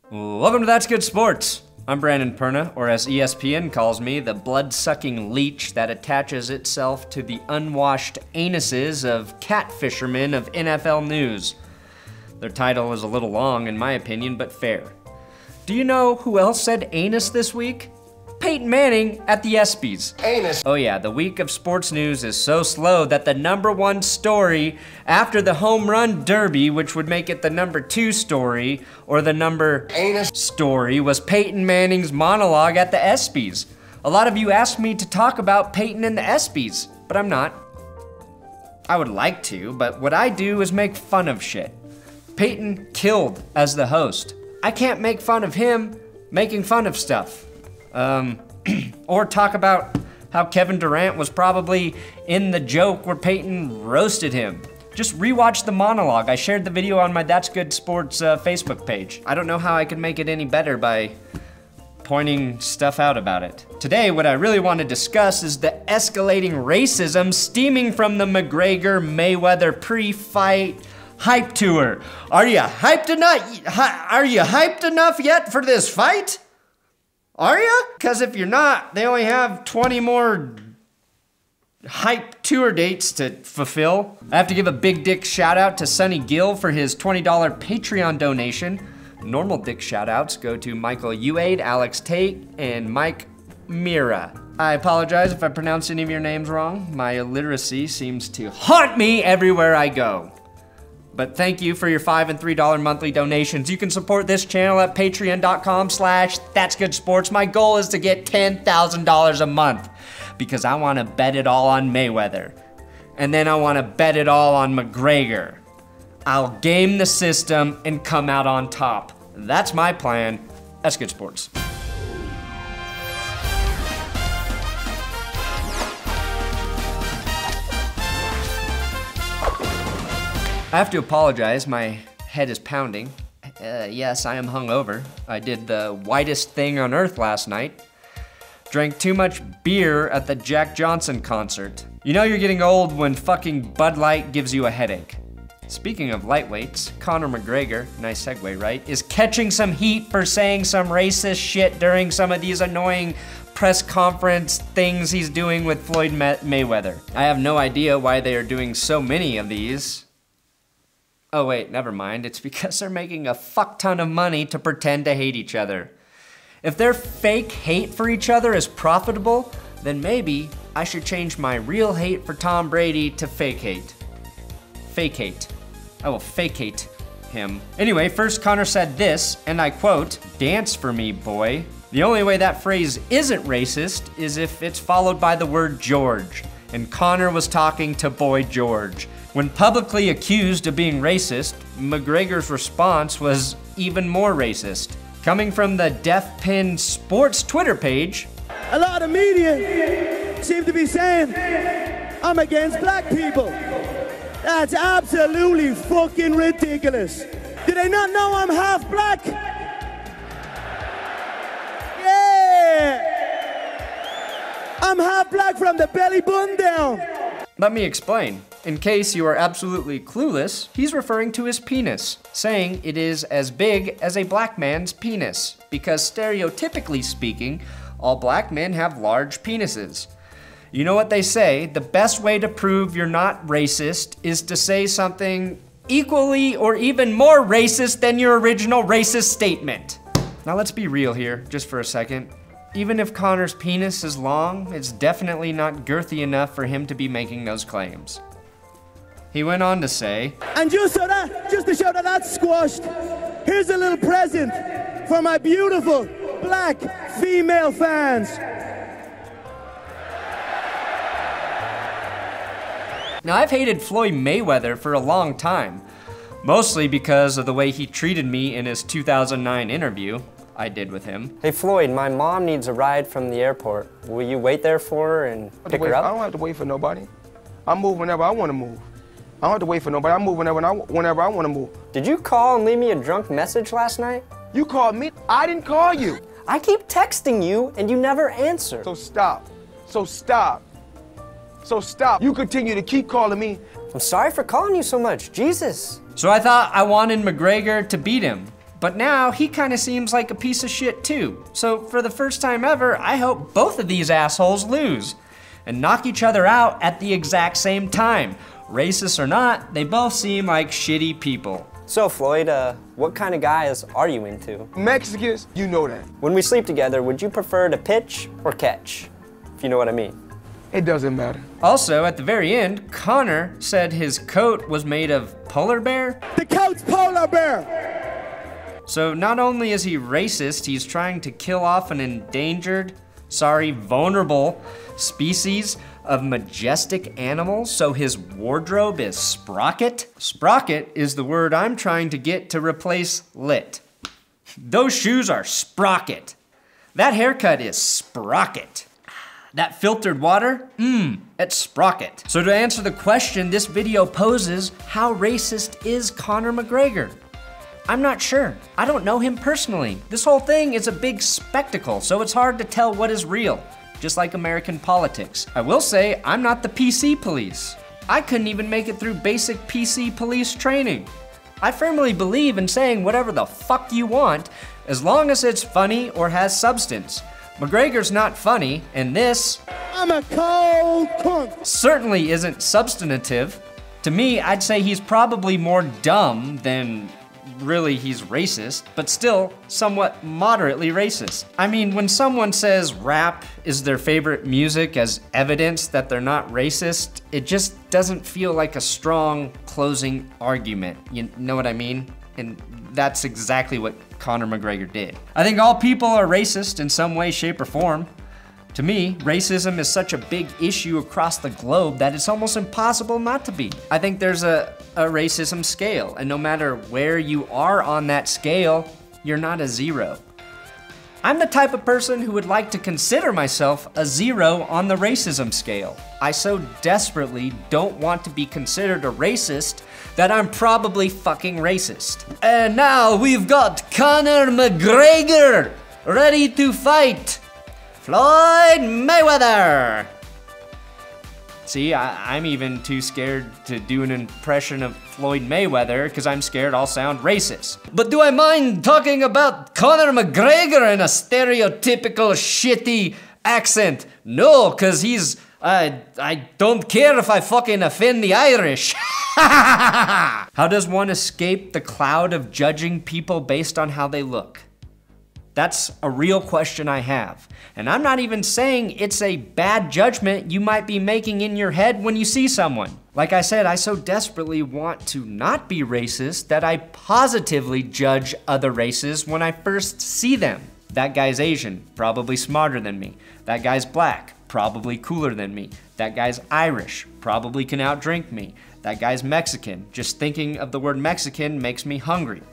Welcome to That's Good Sports. I'm Brandon Perna, or as ESPN calls me, the blood-sucking leech that attaches itself to the unwashed anuses of cat fishermen of NFL news. Their title is a little long in my opinion, but fair. Do you know who else said anus this week? Peyton Manning at the ESPYs. Anus. Oh yeah, the week of sports news is so slow that the #1 story after the home run derby, which would make it the #2 story, or the Anus story, was Peyton Manning's monologue at the ESPYs. A lot of you asked me to talk about Peyton and the ESPYs, but I'm not. I would like to, but what I do is make fun of shit. Peyton killed as the host. I can't make fun of him making fun of stuff. Or talk about how Kevin Durant was probably in the joke where Peyton roasted him. Just rewatch the monologue. I shared the video on my That's Good Sports Facebook page. I don't know how I could make it any better by pointing stuff out about it. Today, what I really want to discuss is the escalating racism stemming from the McGregor-Mayweather pre-fight hype tour. Are you hyped enough yet for this fight? Are ya? Because if you're not, they only have 20 more hype tour dates to fulfill. I have to give a big dick shout out to Sonny Gill for his $20 Patreon donation. Normal dick shout outs go to Michael Uade, Alex Tate, and Mike Mira. I apologize if I pronounce any of your names wrong. My illiteracy seems to haunt me everywhere I go. But thank you for your $5 and $3 monthly donations. You can support this channel at patreon.com/thatsgoodsports. My goal is to get $10,000 a month because I want to bet it all on Mayweather. And then I want to bet it all on McGregor. I'll game the system and come out on top. That's my plan. That's Good Sports. I have to apologize, my head is pounding. Yes, I am hungover. I did the whitest thing on earth last night. Drank too much beer at the Jack Johnson concert. You know you're getting old when fucking Bud Light gives you a headache. Speaking of lightweights, Conor McGregor, nice segue, right, is catching some heat for saying some racist shit during some of these annoying press conference things he's doing with Floyd Mayweather. I have no idea why they are doing so many of these. Oh wait, never mind. It's because they're making a fuck ton of money to pretend to hate each other. If their fake hate for each other is profitable, then maybe I should change my real hate for Tom Brady to fake hate. Fake hate. I will fake hate him. Anyway, first Conor said this, and I quote, "Dance for me, boy." The only way that phrase isn't racist is if it's followed by the word George, and Conor was talking to Boy George. When publicly accused of being racist, McGregor's response was even more racist. Coming from the Deaf Pin Sports Twitter page, a lot of media seem to be saying I'm against black people. That's absolutely fucking ridiculous. Do they not know I'm half black? Yeah! I'm half black from the belly button down. Let me explain. In case you are absolutely clueless, he's referring to his penis, saying it is as big as a black man's penis, because stereotypically speaking, all black men have large penises. You know what they say, the best way to prove you're not racist is to say something equally or even more racist than your original racist statement. Now let's be real here, just for a second. Even if Conor's penis is long, it's definitely not girthy enough for him to be making those claims. He went on to say, and just to show that that's squashed, here's a little present for my beautiful black female fans. Now I've hated Floyd Mayweather for a long time, mostly because of the way he treated me in his 2009 interview I did with him. Hey Floyd, my mom needs a ride from the airport. Will you wait there for her and pick her up? I don't have to wait for nobody. I move whenever I want to move. I don't have to wait for nobody. I move whenever I want to move. Did you call and leave me a drunk message last night? You called me? I didn't call you. I keep texting you and you never answer. So stop. So stop. So stop. You continue to keep calling me. I'm sorry for calling you so much. Jesus. So I thought I wanted McGregor to beat him. But now he kind of seems like a piece of shit too. So for the first time ever, I hope both of these assholes lose and knock each other out at the exact same time. Racist or not, they both seem like shitty people. So Floyd, what kind of guys are you into? Mexicans, you know that. When we sleep together, would you prefer to pitch or catch? If you know what I mean. It doesn't matter. Also, at the very end, Conor said his coat was made of polar bear. The coat's polar bear. So not only is he racist, he's trying to kill off an endangered, vulnerable species of majestic animals, so his wardrobe is Sprocket. Sprocket is the word I'm trying to get to replace lit. Those shoes are Sprocket. That haircut is Sprocket. That filtered water, it's Sprocket. So to answer the question this video poses, how racist is Conor McGregor? I'm not sure. I don't know him personally. This whole thing is a big spectacle, so it's hard to tell what is real, just like American politics. I will say, I'm not the PC police. I couldn't even make it through basic PC police training. I firmly believe in saying whatever the fuck you want, as long as it's funny or has substance. McGregor's not funny, and this I'm a cold cunt. certainly isn't substantive. To me, I'd say he's probably more dumb than really he's racist, but still somewhat moderately racist. I mean, when someone says rap is their favorite music as evidence that they're not racist, it just doesn't feel like a strong closing argument. You know what I mean? And that's exactly what Conor McGregor did. I think all people are racist in some way, shape, or form. To me, racism is such a big issue across the globe that it's almost impossible not to be. I think there's a racism scale, and no matter where you are on that scale, you're not a zero. I'm the type of person who would like to consider myself a zero on the racism scale. I so desperately don't want to be considered a racist that I'm probably fucking racist. And now we've got Conor McGregor ready to fight Floyd Mayweather. See, I'm even too scared to do an impression of Floyd Mayweather because I'm scared I'll sound racist. But do I mind talking about Conor McGregor in a stereotypical shitty accent? No, because I don't care if I fucking offend the Irish. How does one escape the cloud of judging people based on how they look? That's a real question I have. And I'm not even saying it's a bad judgment you might be making in your head when you see someone. Like I said, I so desperately want to not be racist that I positively judge other races when I first see them. That guy's Asian, probably smarter than me. That guy's black, probably cooler than me. That guy's Irish, probably can outdrink me. That guy's Mexican. Just thinking of the word Mexican makes me hungry.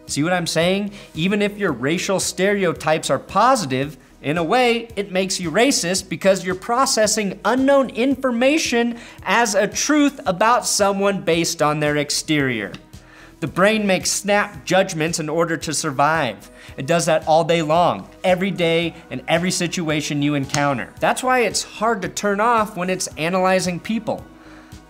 See what I'm saying? Even if your racial stereotypes are positive, in a way, it makes you racist because you're processing unknown information as a truth about someone based on their exterior. The brain makes snap judgments in order to survive. It does that all day long, every day, in every situation you encounter. That's why it's hard to turn off when it's analyzing people.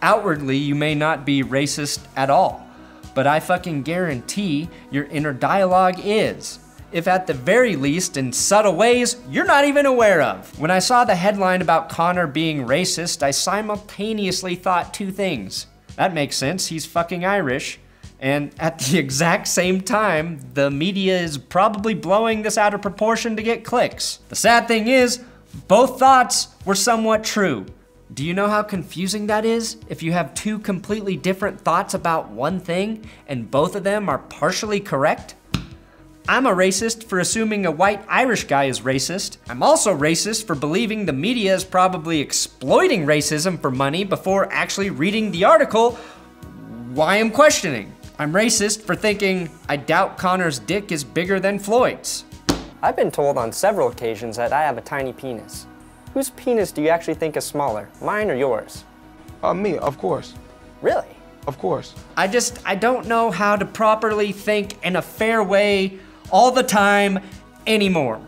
Outwardly, you may not be racist at all. But I fucking guarantee your inner dialogue is. If at the very least in subtle ways you're not even aware of. When I saw the headline about Conor being racist, I simultaneously thought two things. That makes sense, he's fucking Irish. And at the exact same time, the media is probably blowing this out of proportion to get clicks. The sad thing is, both thoughts were somewhat true. Do you know how confusing that is? If you have two completely different thoughts about one thing and both of them are partially correct? I'm a racist for assuming a white Irish guy is racist. I'm also racist for believing the media is probably exploiting racism for money before actually reading the article why I'm questioning. I'm racist for thinking I doubt Conor's dick is bigger than Floyd's. I've been told on several occasions that I have a tiny penis. Whose penis do you actually think is smaller, mine or yours? Me, of course. Really? Of course. I don't know how to properly think in a fair way all the time anymore.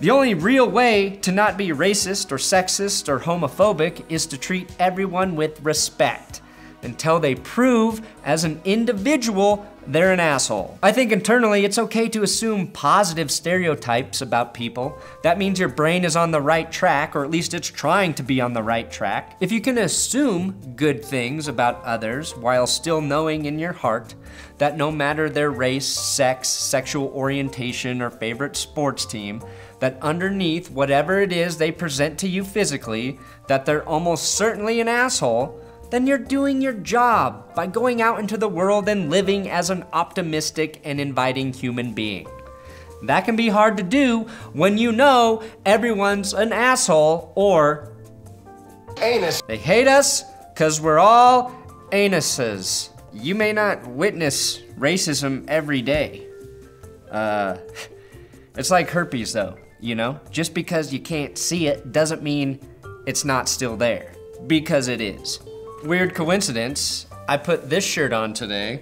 The only real way to not be racist or sexist or homophobic is to treat everyone with respect until they prove as an individual they're an asshole. I think internally it's okay to assume positive stereotypes about people. That means your brain is on the right track, or at least it's trying to be on the right track. If you can assume good things about others while still knowing in your heart that no matter their race, sex, sexual orientation, or favorite sports team, that underneath whatever it is they present to you physically, that they're almost certainly an asshole, then you're doing your job by going out into the world and living as an optimistic and inviting human being. That can be hard to do when you know everyone's an asshole or anus. They hate us because we're all anuses. You may not witness racism every day. It's like herpes though, you know? Just because you can't see it doesn't mean it's not still there, because it is. Weird coincidence, I put this shirt on today,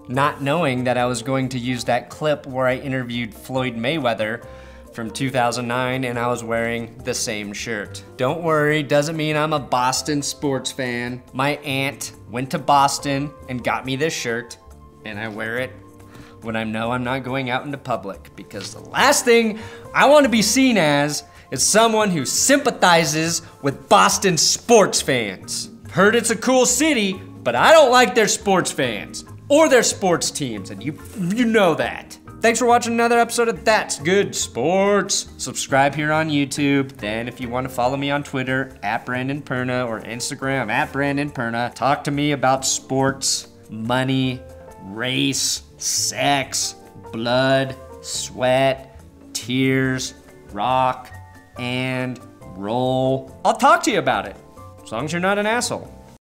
not knowing that I was going to use that clip where I interviewed Floyd Mayweather from 2009 and I was wearing the same shirt. Don't worry, doesn't mean I'm a Boston sports fan. My aunt went to Boston and got me this shirt, and I wear it when I know I'm not going out into public, because the last thing I want to be seen as is someone who sympathizes with Boston sports fans. Heard it's a cool city, but I don't like their sports fans or their sports teams, and you know that. Thanks for watching another episode of That's Good Sports. Subscribe here on YouTube. Then if you want to follow me on Twitter, @BrandonPerna, or Instagram, @BrandonPerna. Talk to me about sports, money, race, sex, blood, sweat, tears, rock, and roll. I'll talk to you about it, as long as you're not an asshole.